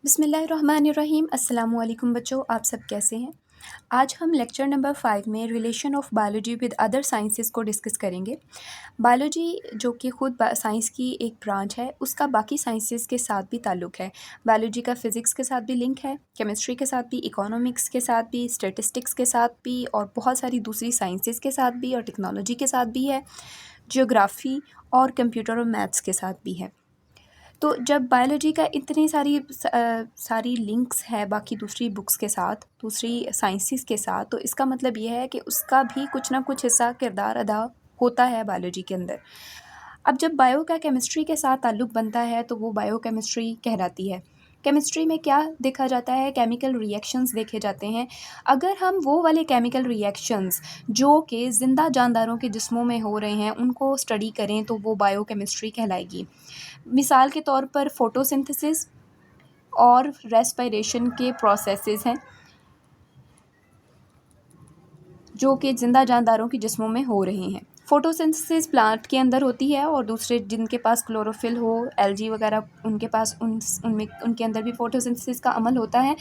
बिस्मिल्लाहिर्रहमानिर्रहीम। अस्सलामु अलैकुम बच्चों, आप सब कैसे हैं। आज हम लेक्चर नंबर 5 में relation of biology with other sciences को डिस्कस करेंगे। बायोलॉजी जो कि खुद साइंस की एक ब्रांच है, उसका बाकी साइंसेस के साथ भी ताल्लुक़ है। बायोलॉजी का फ़िज़िक्स के साथ भी लिंक है, केमिस्ट्री के साथ भी, इकोनॉमिक्स के साथ भी, स्टैटिस्टिक्स के साथ भी और बहुत सारी दूसरी साइंसेस के साथ भी और टेक्नोलॉजी के साथ भी है, ज्योग्राफ़ी और कंप्यूटर और मैथ्स के साथ भी है। तो जब बायोलॉजी का इतनी सारी लिंक्स है बाकी दूसरी बुक्स के साथ, दूसरी साइंसेस के साथ, तो इसका मतलब ये है कि उसका भी कुछ ना कुछ हिस्सा किरदार अदा होता है बायोलॉजी के अंदर। अब जब बायो का केमिस्ट्री के साथ ताल्लुक़ बनता है तो वो बायोकेमिस्ट्री कहलाती है। केमिस्ट्री में क्या देखा जाता है, केमिकल रिएक्शंस देखे जाते हैं। अगर हम वो वाले केमिकल रिएक्शंस जो कि ज़िंदा जानदारों के जिस्मों में हो रहे हैं उनको स्टडी करें तो वो बायोकेमिस्ट्री कहलाएगी। मिसाल के तौर पर फ़ोटोसिंथेसिस और रेस्पिरेशन के प्रोसेसेस हैं जो कि ज़िंदा जानदारों के जिस्मों में हो रहे हैं। फ़ोटोसिंथेसिस प्लांट के अंदर होती है और दूसरे जिनके पास क्लोरोफिल हो, एल्गी वगैरह, उनके पास उनमें उनके अंदर भी फ़ोटोसिंथेसिस का अमल होता है।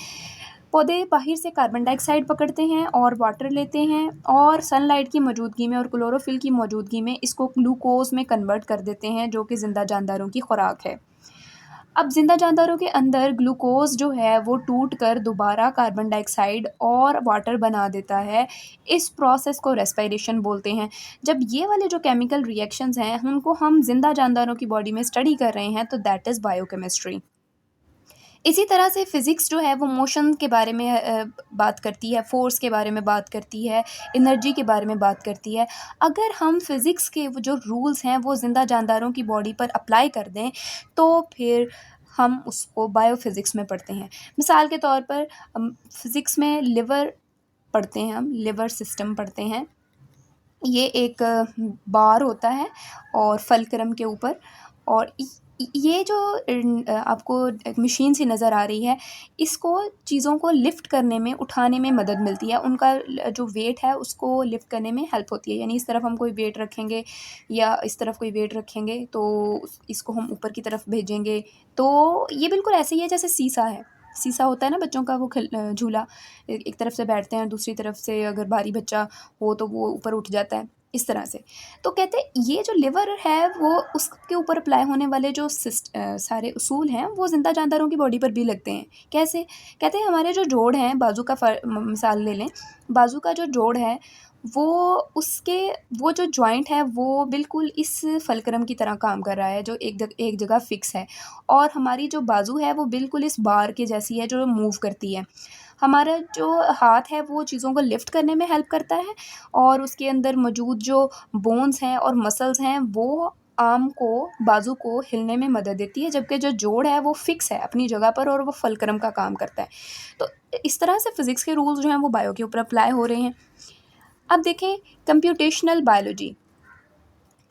पौधे बाहर से कार्बन डाइऑक्साइड पकड़ते हैं और वाटर लेते हैं और सनलाइट की मौजूदगी में और क्लोरोफिल की मौजूदगी में इसको ग्लूकोज़ में कन्वर्ट कर देते हैं जो कि ज़िंदा जानदारों की खुराक है। अब ज़िंदा जानदारों के अंदर ग्लूकोज़ जो है वो टूट कर दोबारा कार्बन डाइऑक्साइड और वाटर बना देता है। इस प्रोसेस को रेस्पिरेशन बोलते हैं। जब ये वाले जो केमिकल रिएक्शंस हैं उनको हम ज़िंदा जानदारों की बॉडी में स्टडी कर रहे हैं तो दैट इज़ बायोकेमिस्ट्री। इसी तरह से फ़िज़िक्स जो है वो मोशन के बारे में बात करती है, फ़ोर्स के बारे में बात करती है, एनर्जी के बारे में बात करती है। अगर हम फ़िज़िक्स के वो जो रूल्स हैं वो ज़िंदा जानदारों की बॉडी पर अप्लाई कर दें तो फिर हम उसको बायोफ़िज़िक्स में पढ़ते हैं। मिसाल के तौर पर फ़िज़िक्स में लिवर पढ़ते हैं, हम लिवर सिस्टम पढ़ते हैं। ये एक बार होता है और फलक्रम के ऊपर, और ये जो आपको एक मशीन सी नज़र आ रही है, इसको चीज़ों को लिफ्ट करने में, उठाने में मदद मिलती है। उनका जो वेट है उसको लिफ्ट करने में हेल्प होती है। यानी इस तरफ हम कोई वेट रखेंगे या इस तरफ कोई वेट रखेंगे तो इसको हम ऊपर की तरफ भेजेंगे। तो ये बिल्कुल ऐसे ही है जैसे सीसा है। सीसा होता है ना बच्चों का, वो झूला, एक तरफ से बैठते हैं, दूसरी तरफ से अगर भारी बच्चा हो तो वो ऊपर उठ जाता है, इस तरह से। तो कहते हैं ये जो लिवर है वो उसके ऊपर अप्लाई होने वाले जो सारे उसूल हैं वो ज़िंदा जानदारों की बॉडी पर भी लगते हैं। कैसे? कहते हैं हमारे जो जोड़ हैं, बाजू का मिसाल ले लें। बाजू का जो जोड़ है वो उसके वो जो जॉइंट है वो बिल्कुल इस फलक्रम की तरह काम कर रहा है जो एक जगह फ़िक्स है, और हमारी जो बाजू है वो बिल्कुल इस बार के जैसी है जो मूव करती है। हमारा जो हाथ है वो चीज़ों को लिफ्ट करने में हेल्प करता है और उसके अंदर मौजूद जो बोन्स हैं और मसल्स हैं वो आर्म को, बाजू को हिलने में मदद देती है, जबकि जो जोड़ है वो फ़िक्स है अपनी जगह पर और वो फलक्रम का काम करता है। तो इस तरह से फ़िज़िक्स के रूल्स जो हैं वो बायो के ऊपर अप्लाई हो रहे हैं। अब देखें कंप्यूटेशनल बायोलॉजी।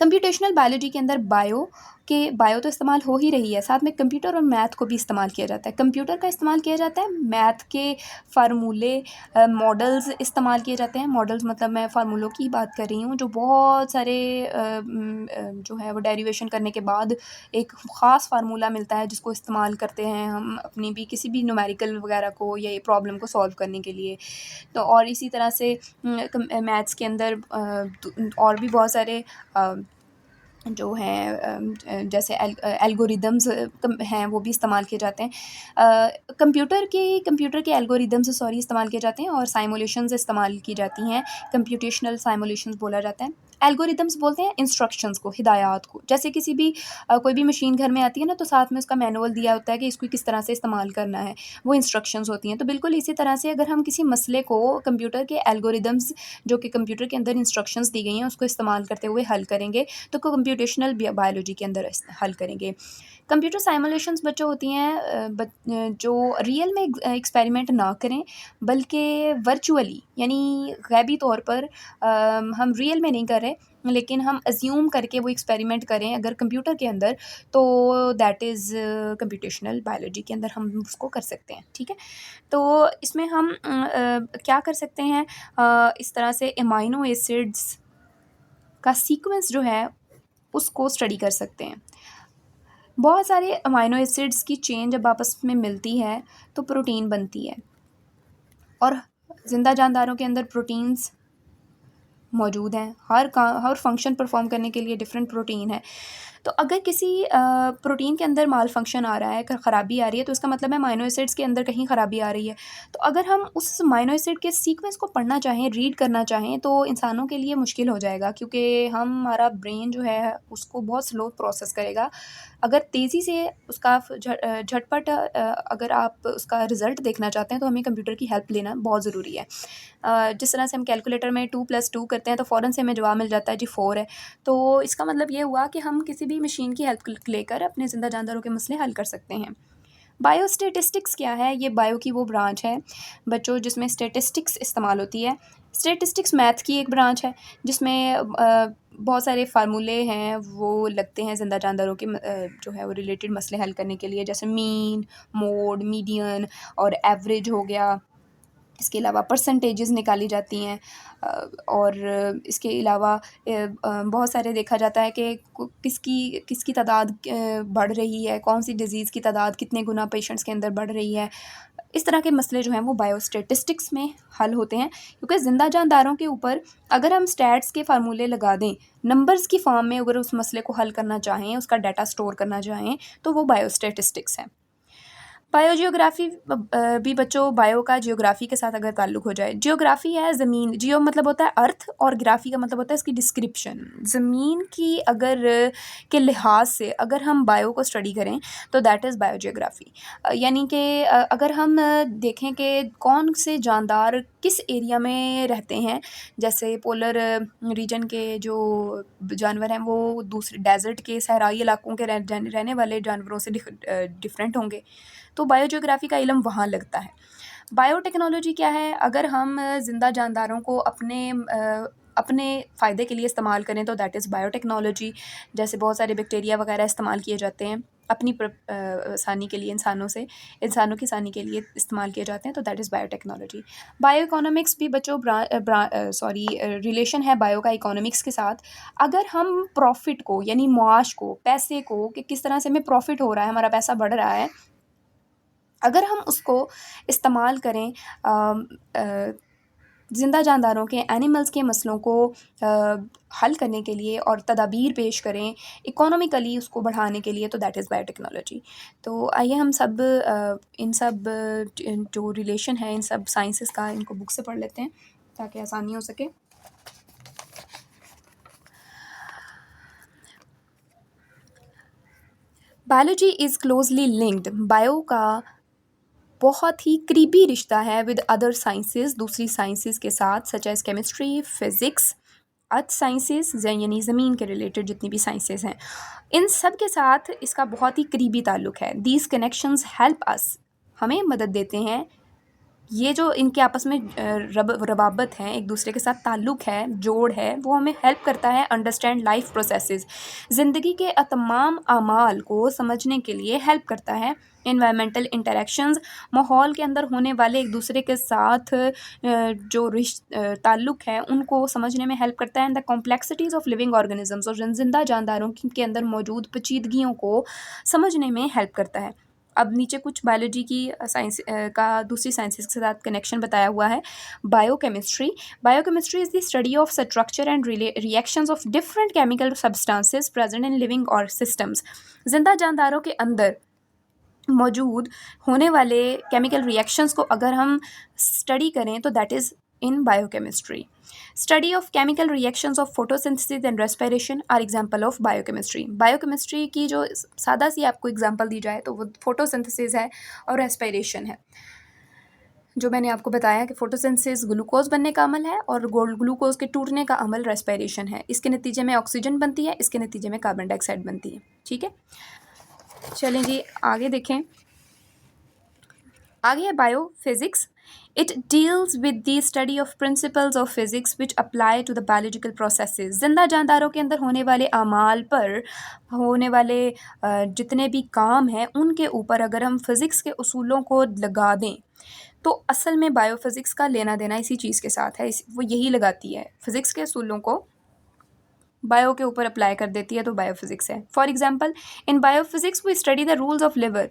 कंप्यूटेशनल बायोलॉजी के अंदर बायो तो इस्तेमाल हो ही रही है, साथ में कंप्यूटर और मैथ को भी इस्तेमाल किया जाता है। कंप्यूटर का इस्तेमाल किया जाता है, मैथ के फार्मूले, मॉडल्स इस्तेमाल किए जाते हैं। मॉडल्स मतलब मैं फार्मूलों की बात कर रही हूँ जो बहुत सारे जो है वो डेरिवेशन करने के बाद एक ख़ास फार्मूला मिलता है जिसको इस्तेमाल करते हैं हम अपनी भी किसी भी न्यूमेरिकल वगैरह को या ये प्रॉब्लम को सॉल्व करने के लिए। तो और इसी तरह से मैथ्स के अंदर और भी बहुत सारे जो हैं जैसे एल्गोरिदम्स हैं वो भी इस्तेमाल किए जाते हैं। कंप्यूटर के एल्गोरिदम्स इस्तेमाल किए जाते हैं और साइमुलेशंस इस्तेमाल की जाती हैं। कंप्यूटेशनल साइमुलेशंस बोला जाता है। एल्गोरिदम्स बोलते हैं इंस्ट्रक्शंस को, हिदायत को। जैसे किसी भी कोई भी मशीन घर में आती है ना तो साथ में उसका मैनुअल दिया होता है कि इसको किस तरह से इस्तेमाल करना है, वो इंस्ट्रक्शंस होती हैं। तो बिल्कुल इसी तरह से अगर हम किसी मसले को कंप्यूटर के एल्गोरिदम्स जो कि कंप्यूटर के अंदर इंस्ट्रक्शंस दी गई हैं उसको इस्तेमाल करते हुए हल करेंगे तो कंप्यूटेशनल बायोलॉजी के अंदर हल करेंगे। कंप्यूटर साइमुलेशंस बच्चों होती हैं जो रियल में एक्सपेरिमेंट ना करें बल्कि वर्चुअली, यानी गैबी तौर पर हम रियल में नहीं कर रहे लेकिन हम अज्यूम करके वो एक्सपेरिमेंट करें अगर कंप्यूटर के अंदर, तो दैट इज़ कंप्यूटेशनल बायोलॉजी के अंदर हम उसको कर सकते हैं। ठीक है, तो इसमें हम क्या कर सकते हैं, इस तरह से एमाइनो एसिड्स का सीक्वेंस जो है उसको स्टडी कर सकते हैं। बहुत सारे अमाइनो एसिड्स की चेन जब आपस में मिलती है तो प्रोटीन बनती है, और ज़िंदा जानदारों के अंदर प्रोटीन्स मौजूद हैं। हर फंक्शन परफॉर्म करने के लिए डिफरेंट प्रोटीन है। तो अगर किसी प्रोटीन के अंदर माल फंक्शन आ रहा है, ख़राबी आ रही है, तो इसका मतलब है अमाइनो एसिड्स के अंदर कहीं ख़राबी आ रही है। तो अगर हम उस अमाइनो एसिड के सीक्वेंस को पढ़ना चाहें, रीड करना चाहें, तो इंसानों के लिए मुश्किल हो जाएगा, क्योंकि हमारा ब्रेन जो है उसको बहुत स्लो प्रोसेस करेगा। अगर तेज़ी से उसका झटपट अगर आप उसका रिज़ल्ट देखना चाहते हैं, तो हमें कंप्यूटर की हेल्प लेना बहुत ज़रूरी है। जिस तरह से हम कैलकुलेटर में 2+2 करते हैं तो फ़ौरन से हमें जवाब मिल जाता है जी 4 है। तो इसका मतलब ये हुआ कि हम किसी भी मशीन की हेल्प लेकर अपने ज़िंदा जानदारों के मसले हल कर सकते हैं। बायोस्टैटिस्टिक्स क्या है? ये बायो की वो ब्रांच है बच्चों जिसमें स्टैटिस्टिक्स इस्तेमाल होती है। स्टैटिस्टिक्स मैथ की एक ब्रांच है जिसमें बहुत सारे फार्मूले हैं, वो लगते हैं ज़िंदा जानदारों के जो है वो रिलेटेड मसले हल करने के लिए, जैसे मीन, मोड, मीडियन और एवरेज हो गया। इसके अलावा परसेंटेजेस निकाली जाती हैं, और इसके अलावा बहुत सारे देखा जाता है कि किसकी किसकी तादाद बढ़ रही है, कौन सी डिज़ीज़ की तादाद कितने गुना पेशेंट्स के अंदर बढ़ रही है। इस तरह के मसले जो हैं वो बायोस्टैटिस्टिक्स में हल होते हैं, क्योंकि ज़िंदा जानदारों के ऊपर अगर हम स्टैट्स के फार्मूले लगा दें, नंबर्स की फॉर्म में अगर उस मसले को हल करना चाहें, उसका डाटा स्टोर करना चाहें, तो वो बायोस्टैटिस्टिक्स है। बायोजियोग्राफ़ी भी बच्चों, बायो का जियोग्राफ़ी के साथ अगर ताल्लुक़ हो जाए। जियोग्राफ़ी है ज़मीन, जियो मतलब होता है अर्थ और ग्राफ़ी का मतलब होता है इसकी डिस्क्रिप्शन। ज़मीन की अगर के लिहाज से अगर हम बायो को स्टडी करें तो दैट इज़ बायोजियोग्राफ़ी। यानी कि अगर हम देखें कि कौन से जानदार किस एरिया में रहते हैं, जैसे पोलर रीजन के जो जानवर हैं वो दूसरे डेज़र्ट के सहराई इलाकों के रहने वाले जानवरों से डिफरेंट होंगे। तो बायोजियोग्राफ़ी का इल्म वहाँ लगता है। बायोटेक्नोलॉजी क्या है? अगर हम ज़िंदा जानदारों को अपने फ़ायदे के लिए इस्तेमाल करें तो दैट इज़ बायोटेक्नोलॉजी। जैसे बहुत सारे बैक्टीरिया वगैरह इस्तेमाल किए जाते हैं अपनी आसानी के लिए, इंसानों की आसानी के लिए इस्तेमाल किए जाते हैं, तो that is biotechnology. Bio economics भी बच्चों रिलेशन है बायो का इकोनॉमिक्स के साथ। अगर हम प्रॉफ़िट को यानी मुआश को, पैसे को, कि किस तरह से हमें प्रॉफ़िट हो रहा है, हमारा पैसा बढ़ रहा है, अगर हम उसको इस्तेमाल करें ज़िंदा जानदारों के, एनिमल्स के मसलों को हल करने के लिए और तदाबीर पेश करें इकोनॉमिकली उसको बढ़ाने के लिए, तो दैट इज़ बायोटेक्नोलॉजी। तो आइए हम सब इन सब जो रिलेशन है इन सब साइंसेस का, इनको बुक से पढ़ लेते हैं ताकि आसानी हो सके। Biology is closely linked, bio का बहुत ही करीबी रिश्ता है विद अदर साइंसेस, दूसरी साइंसेस के साथ, सच एज़ केमिस्ट्री, फिज़िक्स, अर्थ साइंसेस यानी ज़मीन के रिलेटेड जितनी भी साइंसेस हैं, इन सब के साथ इसका बहुत ही करीबी ताल्लुक़ है। दीज़ कनेक्शंस हेल्प अस, हमें मदद देते हैं। ये जो इनके आपस में रबाबत है, एक दूसरे के साथ ताल्लुक़ है, जोड़ है, वो हमें हेल्प करता है अंडरस्टैंड लाइफ प्रोसेसेस, ज़िंदगी के तमाम आमाल को समझने के लिए हेल्प करता है। एनवायरमेंटल इंटरेक्शंस, माहौल के अंदर होने वाले एक दूसरे के साथ जो ताल्लुक़ है उनको समझने में हेल्प करता है। And the complexities of living organisms, और जिंदा जानदारों के अंदर मौजूद पेचीदगियों को समझने में हेल्प करता है। अब नीचे कुछ बायोलॉजी की साइंस का दूसरी साइंसेस के साथ कनेक्शन बताया हुआ है। Biochemistry is the study of structure and reactions of different chemical substances present in living और सिस्टम्स। जिंदा जानदारों के अंदर मौजूद होने वाले केमिकल रिएक्शंस को अगर हम स्टडी करें तो that is in biochemistry. Study of chemical reactions of photosynthesis and respiration are example of biochemistry. Biochemistry की जो सादा सी आपको एग्जांपल दी जाए तो वो फोटोसिंथेसिस है और रेस्पिरेशन है। जो मैंने आपको बताया कि फोटोसिंथेसिस ग्लूकोज बनने का अमल है और ग्लूकोज के टूटने का अमल रेस्पिरेशन है। इसके नतीजे में ऑक्सीजन बनती है, इसके नतीजे में कार्बन डाइऑक्साइड बनती है। ठीक है, चलें जी आगे देखें। आगे है biophysics. It deals with the study of principles of physics which apply to the biological processes. जिंदा जानदारों के अंदर होने वाले आमाल पर होने वाले जितने भी काम हैं उनके ऊपर अगर हम फिज़िक्स के उसूलों को लगा दें तो असल में बायोफिज़िक्स का लेना देना इसी चीज़ के साथ है। वो यही लगाती है, फिज़िक्स के उसूलों को बायो के ऊपर अप्लाई कर देती है तो बायोफिजिक्स है। For example in biophysics we study the rules of lever.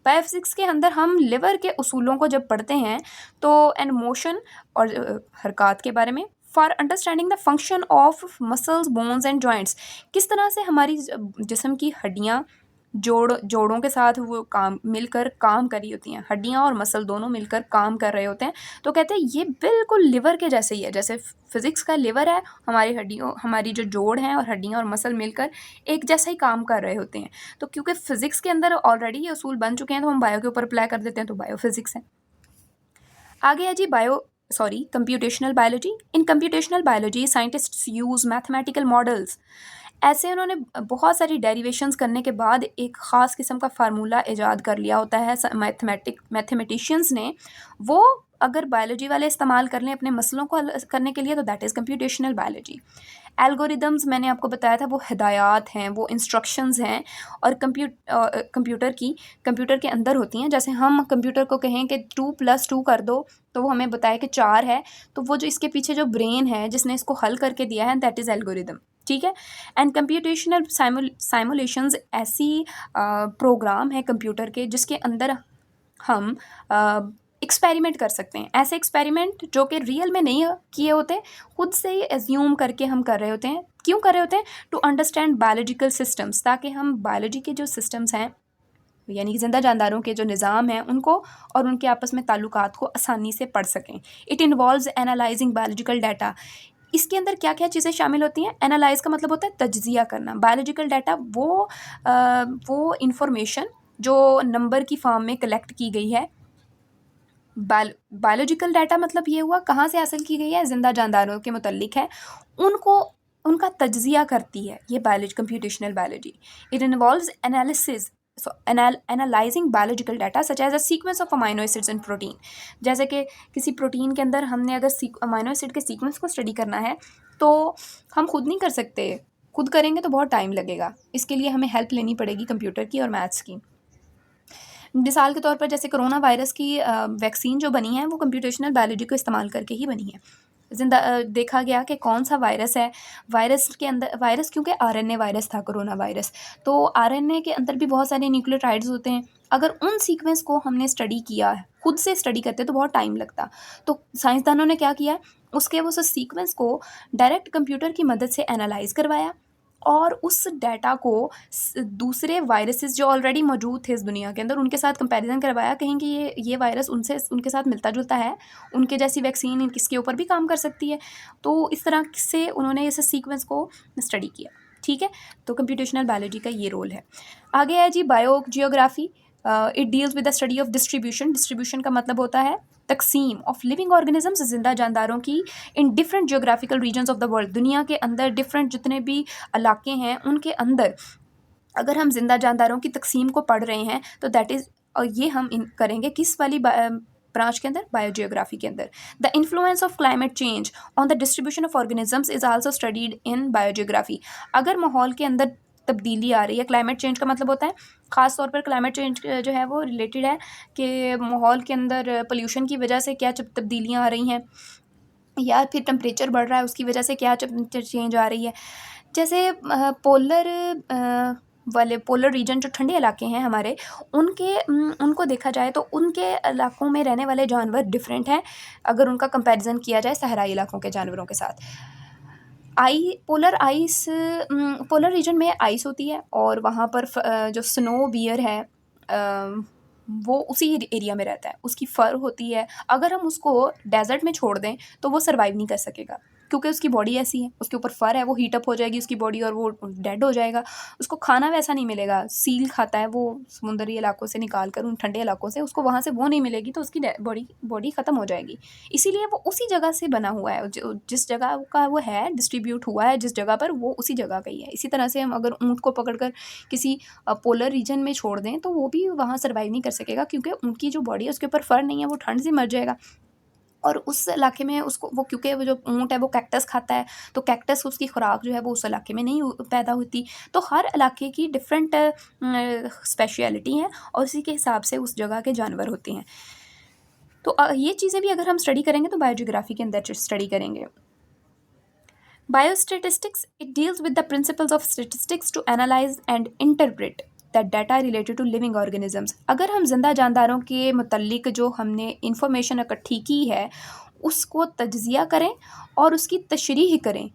Biophysics के अंदर हम लिवर के उसूलों को जब पढ़ते हैं तो एंड मोशन और हरकत के बारे में, for understanding the function of muscles bones and joints, किस तरह से हमारी जिस्म की हड्डियाँ जोड़ों के साथ वो मिलकर काम कर रही होती हैं, हड्डियाँ और मसल दोनों मिलकर काम कर रहे होते हैं। तो कहते हैं ये बिल्कुल लिवर के जैसे ही है, जैसे फिज़िक्स का लिवर है, हमारी जो जोड़ हैं और हड्डियाँ और मसल मिलकर एक जैसा ही काम कर रहे होते हैं। तो क्योंकि फिज़िक्स के अंदर ऑलरेडी ये असूल बन चुके हैं तो हम बायो के ऊपर अप्लाई कर देते हैं, तो बायोफिज़िक्स है। आगे है जी computational biology. In computational biology scientists use mathematical models. ऐसे उन्होंने बहुत सारी डेरिवेशंस करने के बाद एक ख़ास किस्म का फार्मूला ईजाद कर लिया होता है मैथमेटिशियंस ने। वो अगर बायोलॉजी वाले इस्तेमाल कर लें अपने मसलों को हल करने के लिए तो that is computational biology. Algorithms मैंने आपको बताया था वो हिदायत हैं, वो इंस्ट्रक्शंस हैं और कंप्यूटर के अंदर होती हैं। जैसे हम कंप्यूटर को कहें कि 2+2 कर दो तो वो हमें बताए कि 4 है, तो वो जो इसके पीछे जो ब्रेन है जिसने इसको हल करके दिया है दैट इज़ एल्गोरिदम, ठीक है। एंड कंप्यूटेशनल साइमुलेशंस ऐसी प्रोग्राम है कंप्यूटर के जिसके अंदर हम एक्सपेरिमेंट कर सकते हैं। ऐसे एक्सपेरिमेंट जो कि रियल में नहीं किए होते, खुद से ही एज्यूम करके हम कर रहे होते हैं। क्यों कर रहे होते हैं? टू अंडरस्टैंड बायोलॉजिकल सिस्टम्स, ताकि हम बायोलॉजी के जो सिस्टम्स हैं यानी कि जिंदा जानदारों के जो निज़ाम हैं उनको और उनके आपस में ताल्लुकात को आसानी से पढ़ सकें। It involves analysing biological data. इसके अंदर क्या क्या चीज़ें शामिल होती हैं? एनालाइज का मतलब होता है तज्जिया करना। बायोलॉजिकल डाटा वो इंफॉर्मेशन जो नंबर की फॉर्म में कलेक्ट की गई है। बायोलॉजिकल डाटा मतलब ये हुआ कहाँ से हासिल की गई है, जिंदा जानदारों के मुतल्लिक है, उनको उनका तज्जिया करती है ये computational biology. It involves analysis analyzing biological data such as a sequence of amino acids in protein. जैसे कि किसी प्रोटीन के अंदर हमने अगर अमाइनो एसिड के सीक्वेंस को स्टडी करना है तो हम खुद नहीं कर सकते, खुद करेंगे तो बहुत टाइम लगेगा, इसके लिए हमें हेल्प लेनी पड़ेगी कंप्यूटर की और मैथ्स की। मिसाल के तौर पर जैसे कोरोना वायरस की वैक्सीन जो बनी है वो कंप्यूटेशनल बायोलॉजी को इस्तेमाल करके ही बनी है। देखा गया कि कौन सा वायरस है, वायरस क्योंकि आरएनए वायरस था कोरोना वायरस, तो आरएनए के अंदर भी बहुत सारे न्यूक्लियोटाइड्स होते हैं। अगर उन सीक्वेंस को हमने स्टडी किया, खुद से स्टडी करते तो बहुत टाइम लगता। तो साइंसदानों ने क्या किया, उस सीक्वेंस को डायरेक्ट कंप्यूटर की मदद से एनालाइज करवाया और उस डाटा को दूसरे वायरसेस जो ऑलरेडी मौजूद थे इस दुनिया के अंदर उनके साथ कंपैरिजन करवाया, कहीं कि ये वायरस उनके साथ मिलता जुलता है, उनके जैसी वैक्सीन किसके ऊपर भी काम कर सकती है। तो इस तरह से उन्होंने इस सीक्वेंस को स्टडी किया, ठीक है। तो कंप्यूटेशनल बायोलॉजी का ये रोल है। आगे है जी biogeography. It deals with the study of distribution का मतलब होता है तकसीम ऑफ लिविंग ऑर्गेनिजम्स, जिंदा जानदारों की, in different geographical regions of the world. दुनिया के अंदर डिफरेंट जितने भी इलाके हैं उनके अंदर अगर हम जिंदा जानदारों की तकसीम को पढ़ रहे हैं तो दैट इज़, और ये हम करेंगे किस वाली ब्रांच के अंदर, बायोजियोग्राफी के अंदर। The influence of climate change on the distribution of organisms is also studied in biogeography. अगर माहौल के अंदर तब्दीली आ रही है, क्लाइमेट चेंज का मतलब होता है ख़ास तौर पर क्लाइमेट चेंज जो है वो रिलेटेड है कि माहौल के अंदर पोल्यूशन की वजह से क्या तब्दीलियाँ आ रही हैं या फिर टेम्परेचर बढ़ रहा है उसकी वजह से क्या चेंज आ रही है। जैसे पोलर रीजन जो ठंडे इलाके हैं हमारे, उनको देखा जाए तो उनके इलाकों में रहने वाले जानवर डिफरेंट हैं अगर उनका कंपैरिजन किया जाए सहराई इलाकों के जानवरों के साथ। पोलर रीजन में आइस होती है और वहाँ पर जो स्नो बियर है वो उसी एरिया में रहता है, उसकी फर होती है। अगर हम उसको डेजर्ट में छोड़ दें तो वो सर्वाइव नहीं कर सकेगा क्योंकि उसकी बॉडी ऐसी है, उसके ऊपर फर है, वो हीटअप हो जाएगी उसकी बॉडी और वो डेड हो जाएगा। उसको खाना वैसा नहीं मिलेगा, सील खाता है वो समुद्री इलाकों से निकाल कर, उन ठंडे इलाकों से, उसको वहाँ से वो नहीं मिलेगी तो उसकी बॉडी ख़त्म हो जाएगी। इसीलिए वो उसी जगह से बना हुआ है, जिस जगह का वो है डिस्ट्रीब्यूट हुआ है, जिस जगह पर वो उसी जगह का ही है। इसी तरह से हम अगर ऊँट को पकड़ कर किसी पोलर रीजन में छोड़ दें तो वो भी वहाँ सर्वाइव नहीं कर सकेगा क्योंकि उनकी जो बॉडी है उसके ऊपर फर नहीं है, वो ठंड से मर जाएगा। और उस इलाके में उसको वो, क्योंकि वो जो ऊँट है वो कैक्टस खाता है तो कैक्टस उसकी खुराक जो है वो उस इलाके में नहीं पैदा होती। तो हर इलाके की डिफरेंट स्पेशलिटी है और उसी के हिसाब से उस जगह के जानवर होते हैं। तो ये चीज़ें भी अगर हम स्टडी करेंगे तो बायोजियोग्राफी के अंदर स्टडी करेंगे। Biostatistics, it deals with the principles of statistics to analyze and interpret that data related to living organisms. अगर हम जिंदा जानदारों के मुतल्लिक जो हमने इंफॉर्मेशन इकट्ठी की है उसको तज्जिया करें और उसकी तशरीह करें,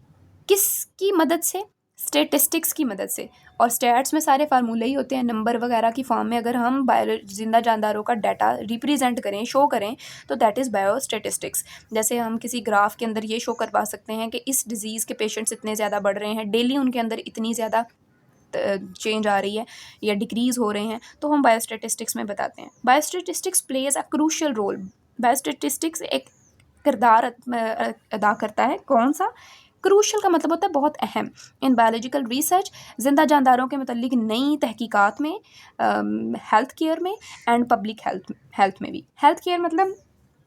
किसकी मदद से? स्टेटिस्टिक्स की मदद से। और स्टैट्स में सारे फार्मूले ही होते हैं, नंबर वगैरह की फॉर्म में अगर हम जिंदा जानदारों का डाटा रिप्रेजेंट करें, शो करें, तो दैट इज़ बायोस्टेटिस्टिक्स। जैसे हम किसी ग्राफ के अंदर ये शो करवा सकते हैं कि इस डिज़ीज़ के पेशेंट्स इतने ज़्यादा बढ़ रहे हैं, डेली उनके अंदर इतनी ज़्यादा चेंज आ रही है या डिक्रीज़ हो रहे हैं, तो हम बायोस्टेटिस्टिक्स में बताते हैं। बायोस्टेटिस्टिक्स प्लेज अ क्रूशियल रोल। बायोस्टेटिस्टिक्स एक किरदार अदा करता है। कौन सा? क्रूशल का मतलब होता है बहुत अहम। इन बायोलॉजिकल रिसर्च, जिंदा जानदारों के मतलब नई तहकीकात में, हेल्थ केयर में एंड पब्लिक हेल्थ में भी। हेल्थ केयर मतलब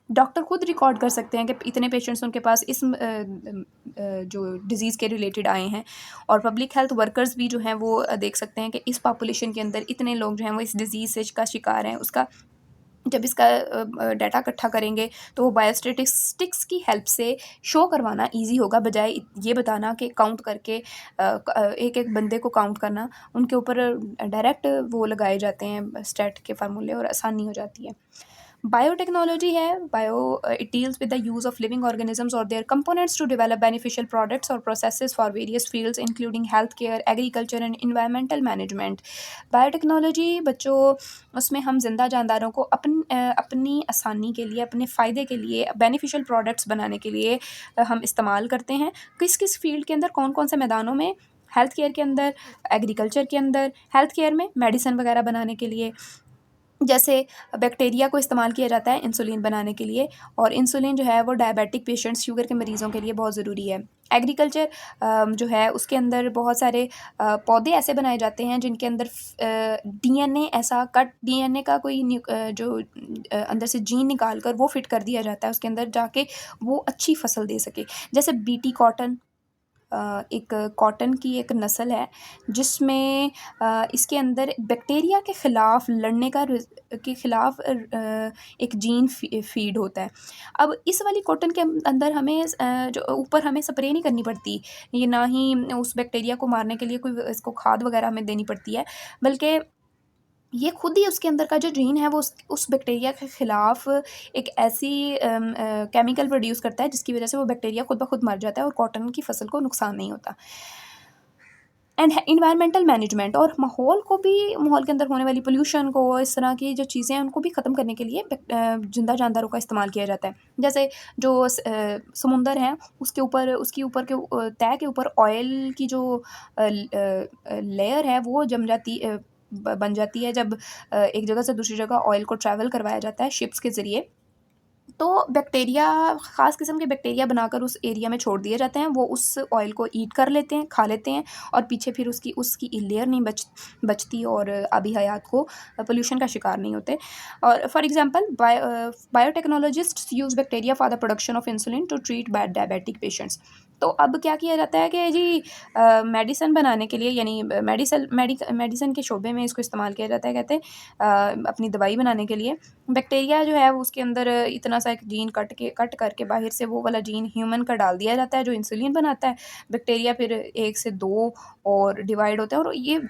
डॉक्टर खुद रिकॉर्ड कर सकते हैं कि इतने पेशेंट्स उनके पास इस जो डिज़ीज़ के रिलेटेड आए हैं, और पब्लिक हेल्थ वर्कर्स भी जो हैं वो देख सकते हैं कि इस पॉपुलेशन के अंदर इतने लोग जो हैं वो इस डिज़ीज़ से का शिकार हैं। उसका जब इसका डाटा इकट्ठा करेंगे तो वो बायोस्टेटिस्टिक्स की हेल्प से शो करवाना इजी होगा, बजाय ये बताना कि काउंट करके एक एक बंदे को काउंट करना। उनके ऊपर डायरेक्ट वो लगाए जाते हैं स्टैट के फार्मूले और आसानी हो जाती है। बायोटेक्नोलॉजी है, it deals with the use of living organisms और their components to develop beneficial products और processes for various fields including health care, agriculture and environmental management. Biotechnology बच्चों, उसमें हम जिंदा जानदारों को अपनी आसानी के लिए, अपने फ़ायदे के लिए, बेनिफिशियल प्रोडक्ट्स बनाने के लिए हम इस्तेमाल करते हैं। किस किस फील्ड के अंदर, कौन कौन से मैदानों में? हेल्थ केयर के अंदर, एग्रीकल्चर के अंदर। हेल्थ केयर में मेडिसिन वगैरह बनाने के लिए, जैसे बैक्टीरिया को इस्तेमाल किया जाता है इंसुलिन बनाने के लिए, और इंसुलिन जो है वो डायबिटिक पेशेंट्स, शुगर के मरीज़ों के लिए बहुत ज़रूरी है। एग्रीकल्चर जो है उसके अंदर बहुत सारे पौधे ऐसे बनाए जाते हैं जिनके अंदर डीएनए ऐसा डीएनए का कोई जो अंदर से जीन निकाल कर वो फिट कर दिया जाता है उसके अंदर जाके, वो अच्छी फसल दे सके। जैसे बीटी कॉटन, एक कॉटन की एक नस्ल है जिसमें इसके अंदर बैक्टीरिया के ख़िलाफ़ लड़ने के ख़िलाफ़ एक जीन फीड होता है। अब इस वाली कॉटन के अंदर हमें जो ऊपर हमें स्प्रे नहीं करनी पड़ती, ये ना ही उस बैक्टीरिया को मारने के लिए कोई इसको खाद वगैरह हमें देनी पड़ती है, बल्कि ये खुद ही उसके अंदर का जो जीन है वो उस बैक्टीरिया के ख़िलाफ़ एक ऐसी केमिकल प्रोड्यूस करता है जिसकी वजह से वो बैक्टीरिया खुद ब खुद मर जाता है और कॉटन की फसल को नुकसान नहीं होता। एंड इन्वायरमेंटल मैनेजमेंट, और माहौल को भी, माहौल के अंदर होने वाली पोल्यूशन को, इस तरह की जो चीज़ें हैं उनको भी ख़त्म करने के लिए जिंदा जानदारों का इस्तेमाल किया जाता है। जैसे जो समुंदर हैं उसके ऊपर, उसके ऊपर के तह के ऊपर ऑयल की जो लेयर है वो जम जाती बन जाती है जब एक जगह से दूसरी जगह ऑयल को ट्रैवल करवाया जाता है शिप्स के ज़रिए। तो बैक्टीरिया, ख़ास किस्म के बैक्टीरिया बनाकर उस एरिया में छोड़ दिए जाते हैं, वो उस ऑयल को ईट कर लेते हैं, खा लेते हैं, और पीछे फिर उसकी लेयर नहीं बचती और आबी हयात को पोल्यूशन का शिकार नहीं होते। और for example biotechnologists use bacteria for the production of insulin to treat bad diabetic patients. तो अब क्या किया जाता है कि जी मेडिसिन बनाने के लिए, यानी मेडिसिन के शोबे में इसको इस्तेमाल किया जाता है। कहते हैं अपनी दवाई बनाने के लिए बैक्टीरिया जो है वो उसके अंदर इतना सा एक जीन कट करके बाहर से वो वाला जीन ह्यूमन का डाल दिया जाता है जो इंसुलिन बनाता है। बैक्टीरिया फिर 1 से 2 और डिवाइड होते हैं, और ये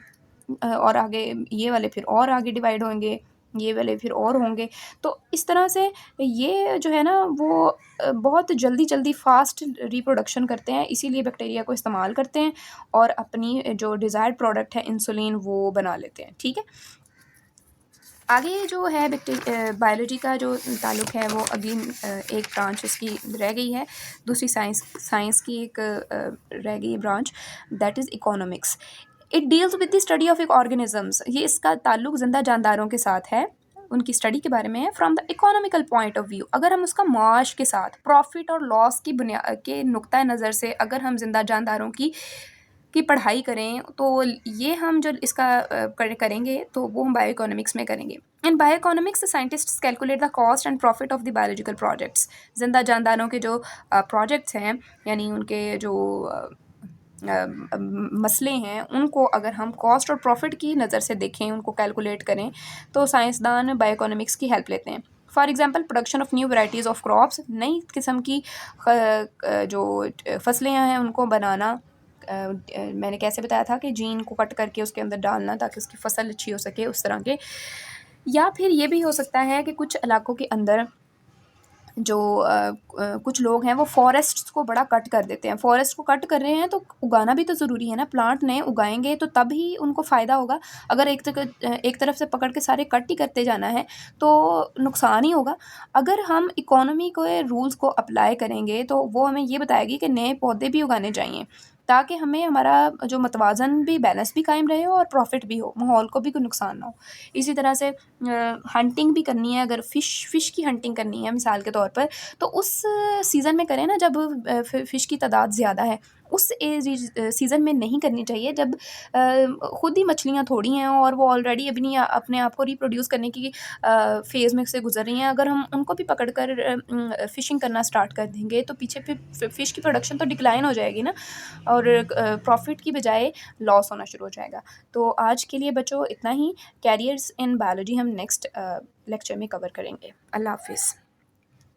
और आगे ये वाले फिर और आगे डिवाइड होंगे, ये वाले फिर और होंगे। तो इस तरह से ये जो है ना वो बहुत जल्दी फ़ास्ट रिप्रोडक्शन करते हैं, इसीलिए बैक्टीरिया को इस्तेमाल करते हैं और अपनी जो डिज़ायर्ड प्रोडक्ट है इंसुलिन वो बना लेते हैं। ठीक है? आगे जो है बायोलॉजी का जो ताल्लुक है वो अगली एक ब्रांच इसकी रह गई है, दूसरी साइंस की एक रह गई branch, that is economics. It deals with the study of organisms. ये इसका ताल्लुक जिंदा जानदारों के साथ है, उनकी स्टडी के बारे में है from the economical point of view. अगर हम उसका माश के साथ, प्रॉफिट और लॉस की बुनियाद के नुक्ता नज़र से अगर हम जिंदा जानदारों की पढ़ाई करें, तो ये हम जो इसका करेंगे तो वो हम बायो इकोनॉमिक्स में करेंगे। In bio economics scientists calculate the cost and profit of the biological projects. जिंदा जानदारों के जो प्रोजेक्ट्स हैं, यानी उनके जो मसले हैं, उनको अगर हम कॉस्ट और प्रॉफिट की नज़र से देखें, उनको कैलकुलेट करें, तो साइंसदान बायो इकोनॉमिक्स की हेल्प लेते हैं। For example production of new varieties of crops, नई किस्म की जो फसलें हैं उनको बनाना। मैंने कैसे बताया था कि जीन को कट करके उसके अंदर डालना ताकि उसकी फसल अच्छी हो सके, उस तरह के। या फिर ये भी हो सकता है कि कुछ इलाकों के अंदर जो कुछ लोग हैं वो फॉरेस्ट्स को बड़ा कट कर देते हैं। फॉरेस्ट को कट कर रहे हैं तो उगाना भी तो ज़रूरी है ना, प्लांट नए उगाएँगे तो तब ही उनको फ़ायदा होगा। अगर एक तरफ से पकड़ के सारे कट ही करते जाना है तो नुकसान ही होगा। अगर हम इकोनॉमी के रूल्स को अप्लाई करेंगे तो वो हमें ये बताएगी कि नए पौधे भी उगाने चाहिए, ताकि हमें हमारा जो मतवाज़न भी, बैलेंस भी कायम रहे और प्रॉफ़िट भी हो, माहौल को भी कोई नुकसान ना हो। इसी तरह से हंटिंग भी करनी है, अगर फ़िश की हंटिंग करनी है मिसाल के तौर पर, तो उस सीज़न में करें ना जब फ़िश की तादाद ज़्यादा है। उस सीज़न में नहीं करनी चाहिए जब खुद ही मछलियाँ थोड़ी हैं और वो ऑलरेडी अपनी अपने आप को रिप्रोड्यूस करने की फ़ेज़ में से गुज़र रही हैं। अगर हम उनको भी पकड़ कर फ़िशिंग करना स्टार्ट कर देंगे तो पीछे फिर फ़िश की प्रोडक्शन तो डिक्लाइन हो जाएगी ना, और प्रॉफ़िट की बजाय लॉस होना शुरू हो जाएगा। तो आज के लिए बच्चों इतना ही। कैरियर्स इन बायोलॉजी हम नेक्स्ट लेक्चर में कवर करेंगे। अल्लाह हाफ़िज़।